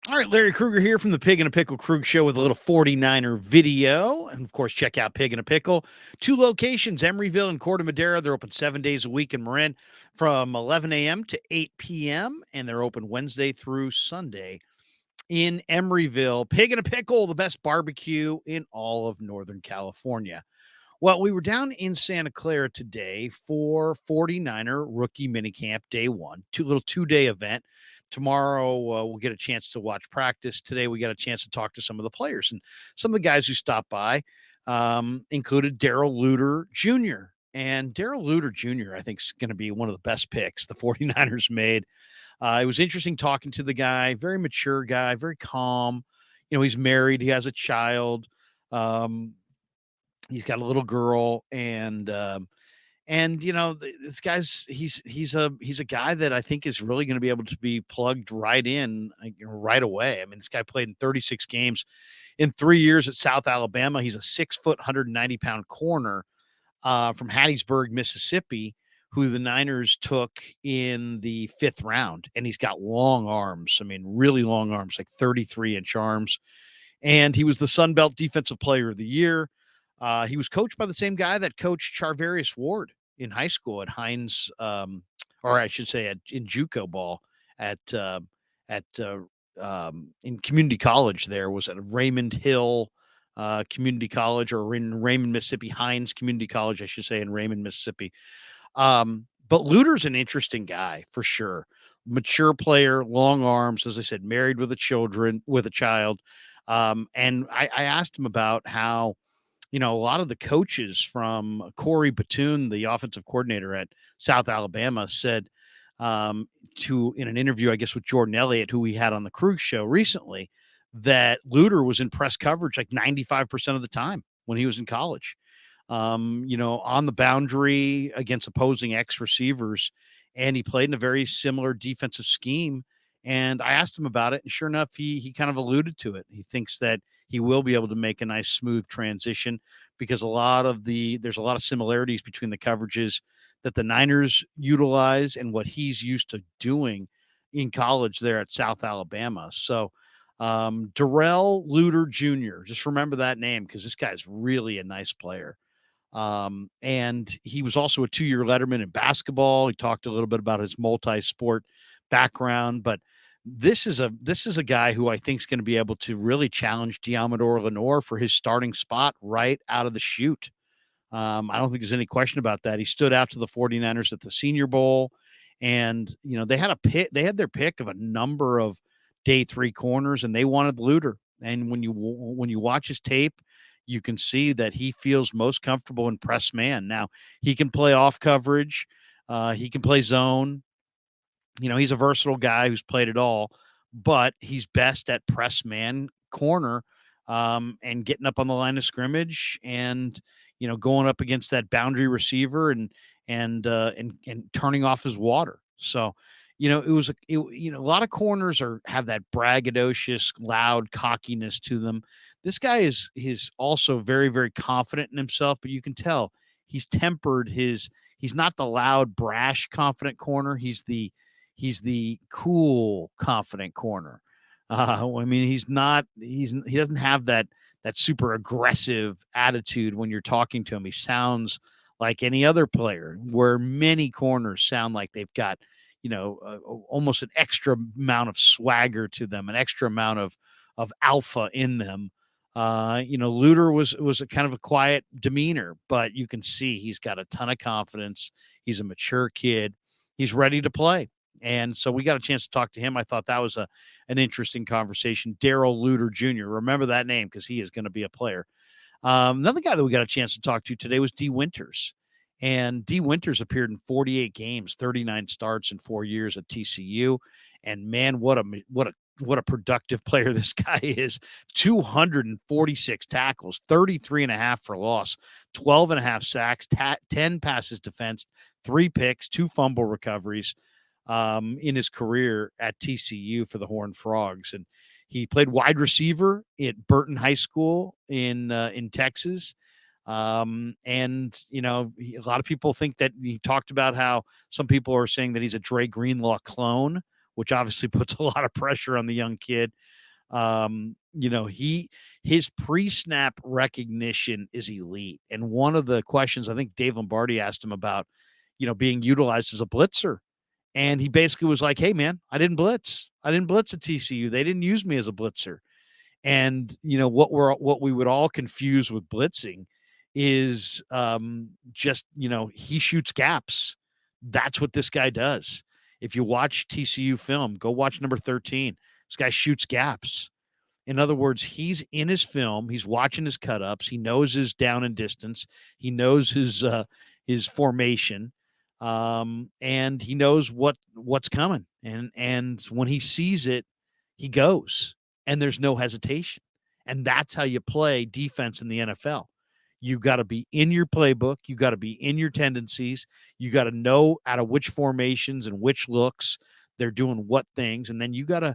All right, Larry Krueger here from the Pig and a Pickle Krug Show with a little 49er video. And of course, check out Pig and a Pickle. Two locations, Emeryville and Corte Madera. They're open 7 days a week in Marin from 11 a.m. to 8 p.m. And they're open Wednesday through Sunday in Emeryville. Pig and a Pickle, the best barbecue in all of Northern California. Well, we were down in Santa Clara today for 49er rookie minicamp day one, little 2-day event. Tomorrow, we'll get a chance to watch practice. Today, we got a chance to talk to some of the players. And some of the guys who stopped by included Darrell Luter Jr. And Darrell Luter Jr., I think, is going to be one of the best picks the 49ers made. It was interesting talking to the guy, very mature guy, very calm. He's married, he has a child. He's got a little girl, and this guy's he's a guy that I think is really going to be able to be plugged right in right away. I mean, this guy played in 36 games in 3 years at South Alabama. He's a 6 foot, 190-pound corner from Hattiesburg, Mississippi, who the Niners took in the 5th round, and he's got long arms. I mean, really long arms, like 33-inch arms. And he was the Sun Belt Defensive Player of the Year. He was coached by the same guy that coached Charvarius Ward in high school at Hines, or I should say, in JUCO ball at in community college. There was at Raymond Hill Community College, or in Raymond, Mississippi. Hines Community College, I should say, in Raymond, Mississippi. But Luter's an interesting guy for sure. Mature player, long arms, as I said, married with a child. And I asked him about how, a lot of the coaches from Corey Batoon, the offensive coordinator at South Alabama, said in an interview, I guess, with Jordan Elliott, who we had on the Krueg show recently, that Luter was in press coverage like 95% of the time when he was in college. On the boundary against opposing X receivers. And he played in a very similar defensive scheme. And I asked him about it, and sure enough, he kind of alluded to it. He thinks that he will be able to make a nice, smooth transition because there's a lot of similarities between the coverages that the Niners utilize and what he's used to doing in college there at South Alabama. So Darrell Luter Jr., just remember that name because this guy's really a nice player. And he was also a 2-year letterman in basketball. He talked a little bit about his multi-sport background, but this is a guy who I think is going to be able to really challenge Diamador Lenore for his starting spot right out of the chute. I don't think there's any question about that. He stood out to the 49ers at the Senior Bowl, and they had their pick of a number of day 3 corners, and they wanted Luter. And when you watch his tape, you can see that he feels most comfortable in press man. Now, he can play off coverage. He can play zone. He's a versatile guy who's played it all, but he's best at press man corner and getting up on the line of scrimmage and, going up against that boundary receiver and turning off his water. So, a lot of corners have that braggadocious, loud cockiness to them. This guy is also very, very confident in himself, but you can tell he's tempered he's not the loud, brash, confident corner. He's the cool, confident corner. I mean, he doesn't have that super aggressive attitude when you're talking to him. He sounds like any other player, where many corners sound like they've got, almost an extra amount of swagger to them, an extra amount of alpha in them. Luter was a kind of a quiet demeanor, but you can see he's got a ton of confidence. He's a mature kid. He's ready to play. And so we got a chance to talk to him. I thought that was an interesting conversation. Darrell Luter Jr. Remember that name because he is going to be a player. Another guy that we got a chance to talk to today was Dee Winters. And Dee Winters appeared in 48 games, 39 starts in 4 years at TCU. And man, what a productive player this guy is. 246 tackles, 33.5 for loss, 12.5 sacks, 10 passes defensed, 3 picks, 2 fumble recoveries in his career at TCU for the Horned Frogs. And he played wide receiver at Burton High School in Texas. And, a lot of people think that he talked about how some people are saying that he's a Dre Greenlaw clone, which obviously puts a lot of pressure on the young kid. His pre-snap recognition is elite. And one of the questions I think Dave Lombardi asked him about, being utilized as a blitzer. And he basically was like, "Hey man, I didn't blitz. I didn't blitz at TCU. They didn't use me as a blitzer." And what we would all confuse with blitzing is just he shoots gaps. That's what this guy does. If you watch TCU film, go watch number 13. This guy shoots gaps. In other words, he's in his film, he's watching his cut ups, he knows his down and distance, he knows his formation, and he knows what's coming. And when he sees it, he goes, and there's no hesitation. And that's how you play defense in the NFL. You got to be in your playbook, you got to be in your tendencies, you got to know out of which formations and which looks they're doing what things, and then you got to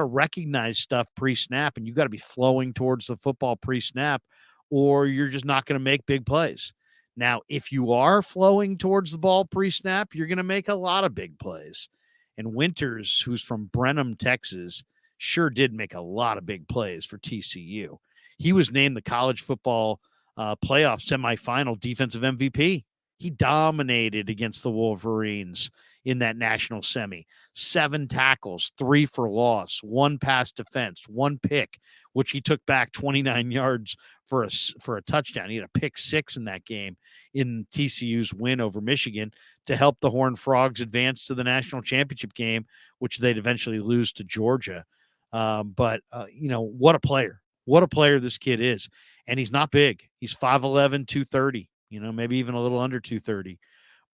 recognize stuff pre-snap, and you got to be flowing towards the football pre-snap, or you're just not going to make big plays. Now, if you are flowing towards the ball pre-snap, you're going to make a lot of big plays. And Winters, who's from Brenham, Texas, sure did make a lot of big plays for TCU. He was named the college football playoff semifinal defensive MVP. He dominated against the Wolverines in that national semi. 7 tackles, 3 for loss, 1 pass defense, 1 pick, which he took back 29 yards for a touchdown. He had a pick 6 in that game in TCU's win over Michigan to help the Horned Frogs advance to the national championship game, which they'd eventually lose to Georgia. But what a player. What a player this kid is. And he's not big. He's 5'11", 230, maybe even a little under 230.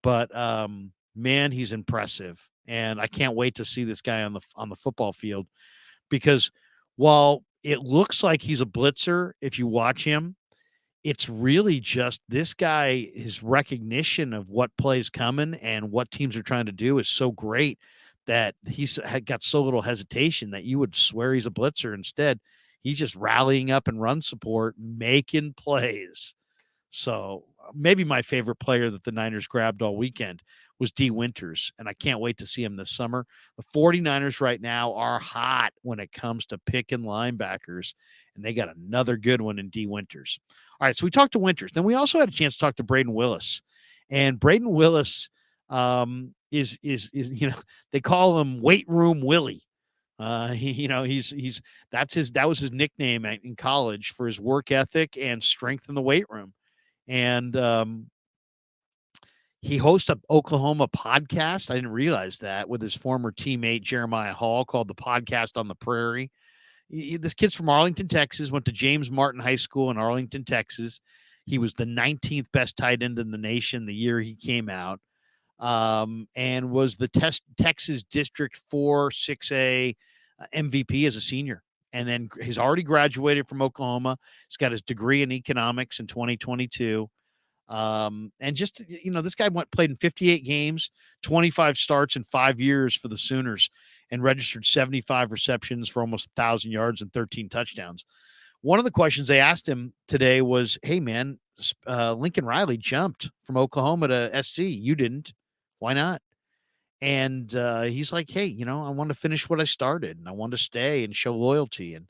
But man, he's impressive. And I can't wait to see this guy on the football field, because while it looks like he's a blitzer, if you watch him, it's really just this guy, his recognition of what plays coming and what teams are trying to do is so great that he's got so little hesitation that you would swear he's a blitzer. Instead, he's just rallying up and run support, making plays. So maybe my favorite player that the Niners grabbed all weekend was Dee Winters, and I can't wait to see him this summer. The 49ers right now are hot when it comes to picking linebackers, and they got another good one in Dee Winters. All right, so we talked to Winters. Then we also had a chance to talk to Braden Willis, and Braden Willis is they call him Weight Room Willie. That was his nickname in college for his work ethic and strength in the weight room. And he hosts an Oklahoma podcast. I didn't realize that, with his former teammate Jeremiah Hall, called The Podcast on the Prairie. This kid's from Arlington, Texas, went to James Martin High School in Arlington, Texas. He was the 19th best tight end in the nation the year he came out, and was the Texas District 4 6A MVP as a senior. And then he's already graduated from Oklahoma. He's got his degree in economics in 2022. And just, this guy played in 58 games, 25 starts in 5 years for the Sooners, and registered 75 receptions for almost 1,000 yards and 13 touchdowns. One of the questions they asked him today was, "Hey man, Lincoln Riley jumped from Oklahoma to SC. You didn't. Why not?" And he's like, "Hey, I want to finish what I started, and I want to stay and show loyalty." And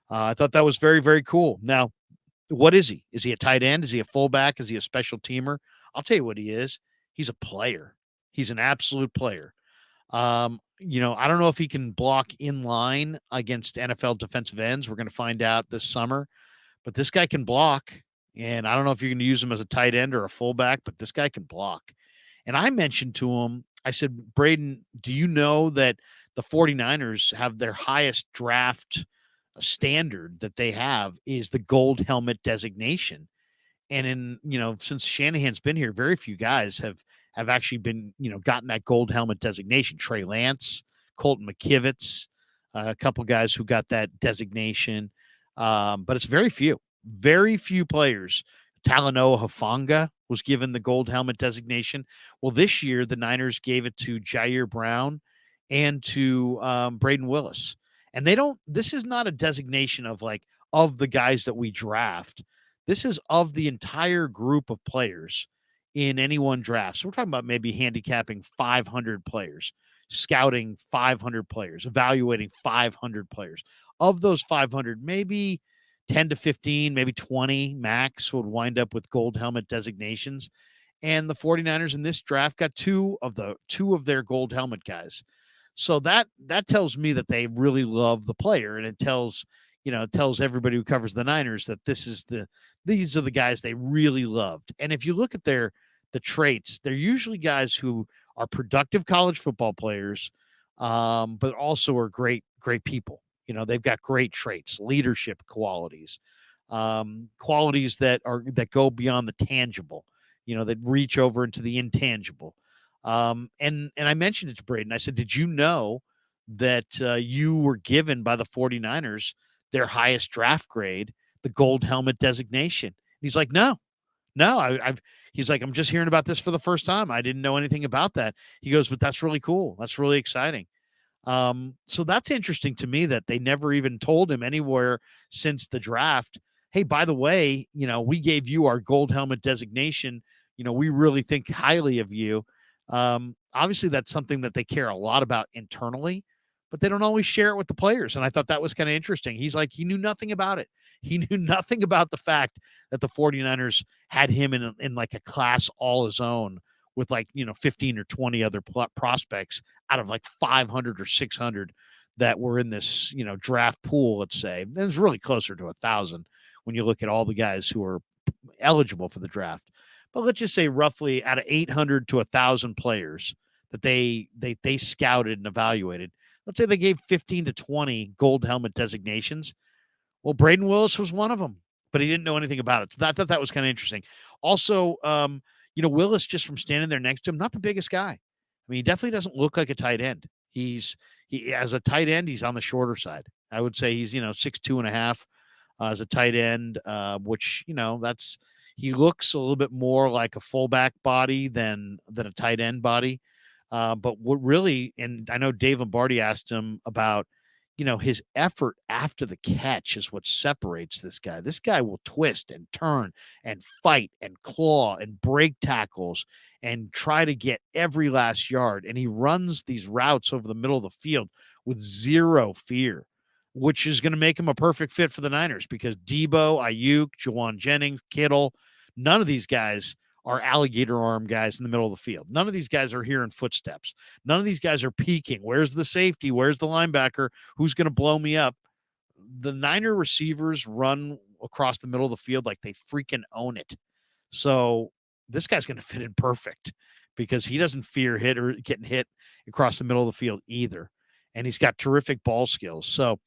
I thought that was very, very cool. Now, what is he? Is he a tight end? Is he a fullback? Is he a special teamer? I'll tell you what he is. He's a player. He's an absolute player. I don't know if he can block in line against NFL defensive ends. We're going to find out this summer, but this guy can block. And I don't know if you're going to use him as a tight end or a fullback, but this guy can block. And I mentioned to him, I said, "Braden, do you know that the 49ers have their highest draft standard that they have is the gold helmet designation?" And since Shanahan's been here, very few guys have actually been, gotten that gold helmet designation. Trey Lance, Colton McKivitz, a couple guys who got that designation. But it's very few players. Talanoa Hufanga was given the gold helmet designation. Well, this year, the Niners gave it to Jair Brown and to Braden Willis. And this is not a designation of the guys that we draft. This is of the entire group of players in any one draft. So we're talking about maybe handicapping 500 players. scouting 500 players, evaluating 500 players. Of those 500, maybe 10 to 15, maybe 20 max would wind up with gold helmet designations. And the 49ers in this draft got two of their gold helmet guys. So that tells me that they really love the player, and it tells everybody who covers the Niners that these are the guys they really loved. And if you look at the traits, they're usually guys who are productive college football players, but also are great people. They've got great traits, leadership qualities, qualities that go beyond the tangible, that reach over into the intangible. And I mentioned it to Braden. I said, did you know that you were given by the 49ers their highest draft grade, the gold helmet designation? And he's like, no, he's like, I'm just hearing about this for the first time. I didn't know anything about that. He goes, but that's really cool. That's really exciting. So that's interesting to me that they never even told him anywhere since the draft, hey, by the way, we gave you our gold helmet designation. We really think highly of you. Obviously, that's something that they care a lot about internally, but they don't always share it with the players. And I thought that was kind of interesting. He's like, he knew nothing about it. He knew nothing about the fact that the 49ers had him in like a class all his own with 15 or 20 other prospects out of like 500 or 600 that were in this, draft pool, let's say. And it's really closer to 1,000 when you look at all the guys who are eligible for the draft. But let's just say roughly out of 800 to 1,000 players that they scouted and evaluated, let's say they gave 15 to 20 gold helmet designations. Well, Braden Willis was one of them, but he didn't know anything about it. So I thought that was kind of interesting. Also, Willis, just from standing there next to him, not the biggest guy. I mean, he definitely doesn't look like a tight end. He as a tight end, he's on the shorter side. I would say he's 6'2.5" as a tight end, which he looks a little bit more like a fullback body than a tight end body. But what really, and I know Dave Lombardi asked him about, his effort after the catch is what separates this guy. This guy will twist and turn and fight and claw and break tackles and try to get every last yard. And he runs these routes over the middle of the field with zero fear, which is going to make him a perfect fit for the Niners because Debo, Ayuk, Jawan Jennings, Kittle, none of these guys are alligator arm guys in the middle of the field. None of these guys are hearing footsteps. None of these guys are peeking. Where's the safety? Where's the linebacker? Who's going to blow me up? The Niner receivers run across the middle of the field like they freaking own it. So this guy's going to fit in perfect because he doesn't fear getting hit across the middle of the field either. And he's got terrific ball skills. So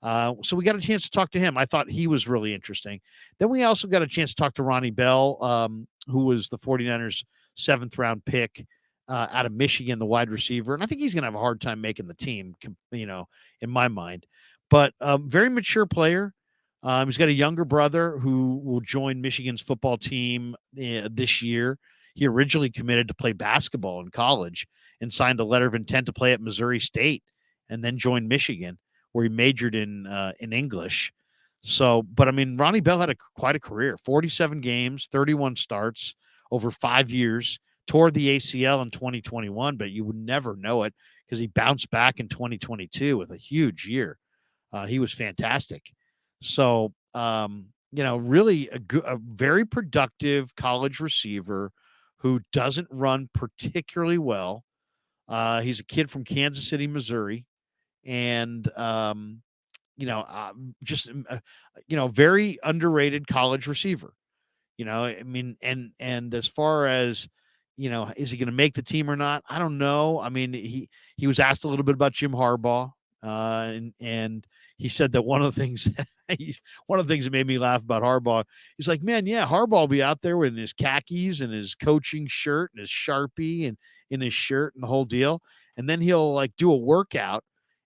we got a chance to talk to him. I thought he was really interesting. Then we also got a chance to talk to Ronnie Bell, who was the 49ers 7th round pick out of Michigan, the wide receiver. And I think he's going to have a hard time making the team, in my mind. But very mature player. He's got a younger brother who will join Michigan's football team this year. He originally committed to play basketball in college and signed a letter of intent to play at Missouri State and then joined Michigan, where he majored in English. So, but I mean, Ronnie Bell had quite a career, 47 games, 31 starts over 5 years, tore the ACL in 2021, but you would never know it because he bounced back in 2022 with a huge year. He was fantastic. So, really a very productive college receiver who doesn't run particularly well. He's a kid from Kansas City, Missouri, and just very underrated college receiver. I mean, and as far as is he going to make the team or not? I don't know. I mean, he was asked a little bit about Jim Harbaugh, and he said that one of the things that made me laugh about Harbaugh, he's like, man, yeah, Harbaugh will be out there in his khakis and his coaching shirt and his Sharpie and in his shirt and the whole deal, and then he'll like do a workout.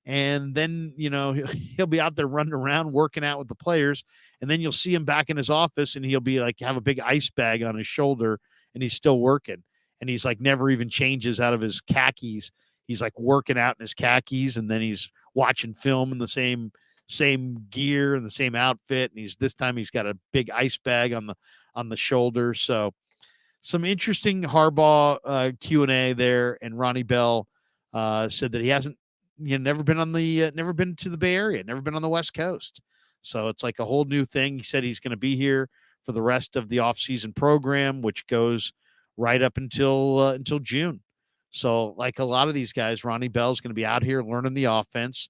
And then, he'll be out there running around working out with the players. And then you'll see him back in his office and he'll be like, have a big ice bag on his shoulder and he's still working. And he's like, never even changes out of his khakis. He's like working out in his khakis. And then he's watching film in the same gear and the same outfit. And this time he's got a big ice bag on the shoulder. So some interesting Harbaugh Q&A there, and Ronnie Bell said that he hasn't, never been never been to the Bay Area, never been on the West Coast. So it's like a whole new thing. He said he's going to be here for the rest of the offseason program, which goes right up until June. So like a lot of these guys, Ronnie Bell's going to be out here learning the offense,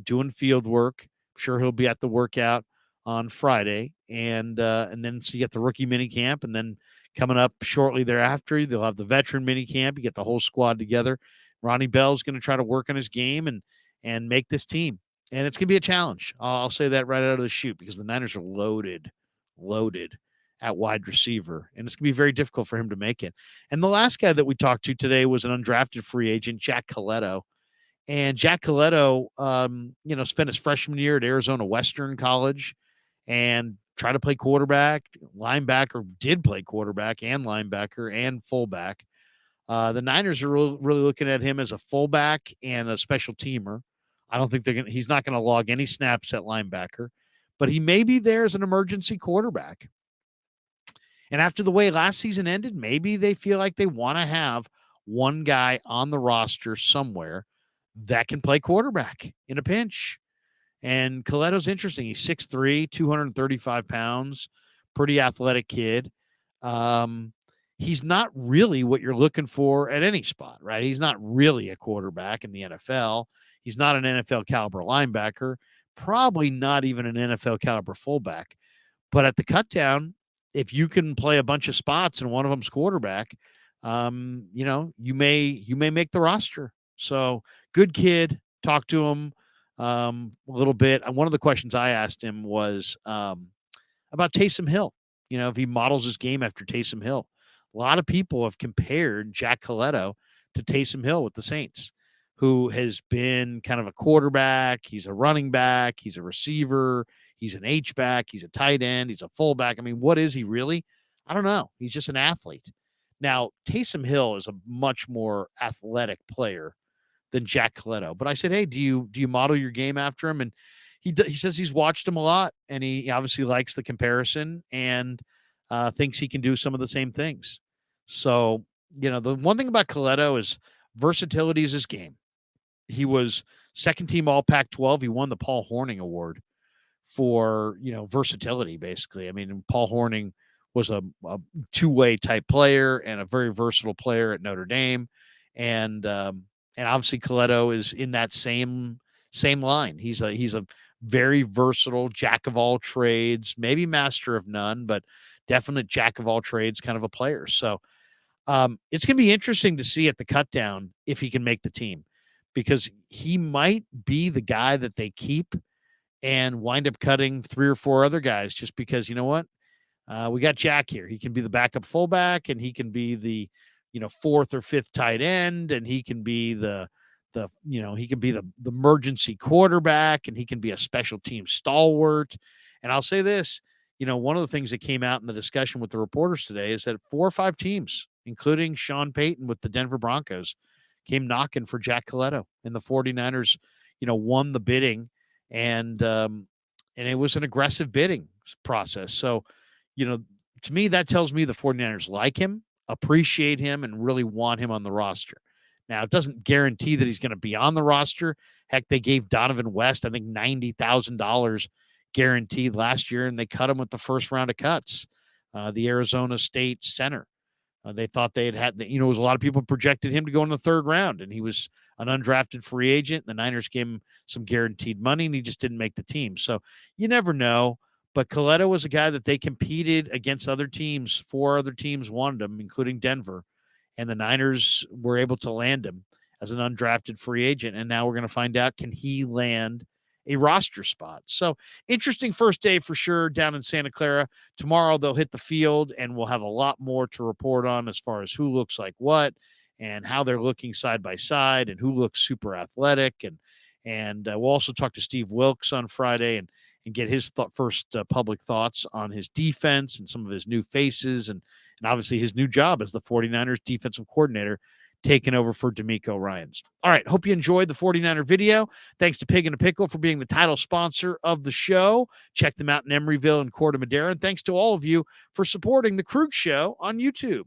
doing field work. I'm sure he'll be at the workout on Friday, and then so you get the rookie mini camp, and then coming up shortly thereafter, they'll have the veteran mini camp. You get the whole squad together. Ronnie Bell's going to try to work on his game and make this team, and it's going to be a challenge. I'll say that right out of the chute because the Niners are loaded at wide receiver, and it's going to be very difficult for him to make it. And the last guy that we talked to today was an undrafted free agent, Jack Coletto. And Jack Coletto, spent his freshman year at Arizona Western College and tried to play quarterback, linebacker, did play quarterback and linebacker and fullback. The Niners are really looking at him as a fullback and a special teamer. I don't think he's not going to log any snaps at linebacker, but he may be there as an emergency quarterback. And after the way last season ended, maybe they feel like they want to have one guy on the roster somewhere that can play quarterback in a pinch. And Coletto's interesting. He's 6'3", 235 pounds, pretty athletic kid. He's not really what you're looking for at any spot, right? He's not really a quarterback in the NFL. He's not an NFL caliber linebacker, probably not even an NFL caliber fullback. But at the cutdown, if you can play a bunch of spots and one of them's quarterback, you may make the roster. So good kid. Talk to him a little bit. And one of the questions I asked him was about Taysom Hill. If he models his game after Taysom Hill. A lot of people have compared Jack Coletto to Taysom Hill with the Saints, who has been kind of a quarterback. He's a running back. He's a receiver. He's an H-back. He's a tight end. He's a fullback. I mean, what is he really? I don't know. He's just an athlete. Now, Taysom Hill is a much more athletic player than Jack Coletto. But I said, hey, do you model your game after him? And he says he's watched him a lot, and he obviously likes the comparison and thinks he can do some of the same things. So, the one thing about Coletto is versatility is his game. He was second team All Pac-12. He won the Paul Hornung Award for, versatility, basically. I mean, Paul Hornung was a two-way type player and a very versatile player at Notre Dame. And obviously Coletto is in that same line. He's a very versatile jack of all trades, maybe master of none, but definite jack of all trades kind of a player. So it's going to be interesting to see at the cutdown if he can make the team, because he might be the guy that they keep and wind up cutting 3 or 4 other guys just because, you know what? We got Jack here. He can be the backup fullback, and he can be the, 4th or 5th tight end, and he can be the emergency quarterback, and he can be a special team stalwart. And I'll say this, one of the things that came out in the discussion with the reporters today is that 4 or 5 teams, including Sean Payton with the Denver Broncos, came knocking for Jack Coletto, and the 49ers, won the bidding, and it was an aggressive bidding process. So, to me, that tells me the 49ers like him, appreciate him, and really want him on the roster. Now, it doesn't guarantee that he's going to be on the roster. Heck, they gave Donovan West, I think, $90,000 guaranteed last year, and they cut him with the first round of cuts, the Arizona State center. They thought they had there was a lot of people projected him to go in the 3rd round, and he was an undrafted free agent. The Niners gave him some guaranteed money, and he just didn't make the team. So you never know. But Coletto was a guy that they competed against other teams. 4 other teams wanted him, including Denver, and the Niners were able to land him as an undrafted free agent. And now we're going to find out, can he land a roster spot? So interesting first day for sure down in Santa Clara. Tomorrow they'll hit the field, and we'll have a lot more to report on as far as who looks like what and how they're looking side by side and who looks super athletic. And we'll also talk to Steve Wilkes on Friday and get his first public thoughts on his defense and some of his new faces and obviously his new job as the 49ers defensive coordinator, taking over for D'Amico Ryans. All right, hope you enjoyed the 49er video. Thanks to Pig and a Pickle for being the title sponsor of the show. Check them out in Emeryville and Corte Madera. And thanks to all of you for supporting the Krueg Show on YouTube.